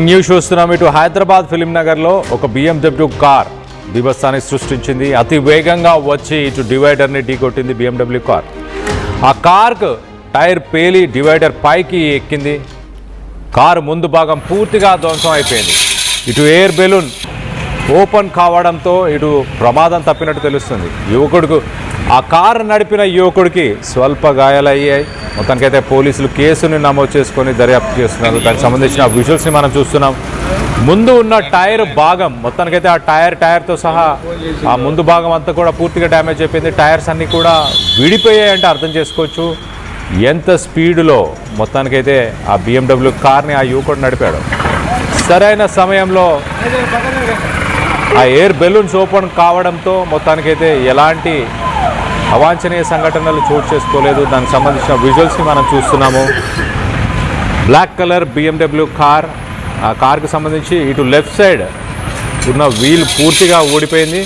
News చూస్తున్నాం. ఇటు Hyderabad film నగర్లో ఒక BMW కార్ బీభత్సాన్ని సృష్టించింది. అతి వేగంగా వచ్చి ఇటు డివైడర్ని ఢీకొట్టింది BMW కార్. ఆ కార్కు టైర్ పేలి డివైడర్ పైకి ఎక్కింది. కారు ముందు భాగం పూర్తిగా ధ్వంసం అయిపోయింది. ఇటు ఎయిర్ బెలూన్ ఓపెన్ కావడంతో ఇటు ప్రమాదం తప్పినట్టు తెలుస్తుంది. ఆ కారు నడిపిన యువకుడికి స్వల్ప గాయాలయ్యాయి. మొత్తానికైతే పోలీసులు కేసుని నమోదు చేసుకొని దర్యాప్తు చేస్తున్నారు. దానికి సంబంధించిన విజువల్స్ని మనం చూస్తున్నాం. ముందు ఉన్న టైర్ భాగం మొత్తానికైతే ఆ టైర్తో సహా ఆ ముందు భాగం అంతా కూడా పూర్తిగా డ్యామేజ్ అయిపోయింది. టైర్స్ అన్నీ కూడా విడిపోయాయంటే అర్థం చేసుకోవచ్చు ఎంత స్పీడ్లో మొత్తానికైతే ఆ BMW కార్ని ఆ యువకుడు నడిపాడు. సరైన సమయంలో ఆ ఎయిర్ బెలూన్స్ ఓపెన్ కావడంతో మొత్తానికైతే ఎలాంటి అవాంఛనీయ సంఘటనలు చోటు చేసుకోలేదు. దానికి సంబంధించిన విజువల్స్ని మనం చూస్తున్నాము. Black colour BMW car. ఆ కార్కి సంబంధించి ఇటు లెఫ్ట్ సైడ్ ఉన్న వీల్ పూర్తిగా ఊడిపోయింది.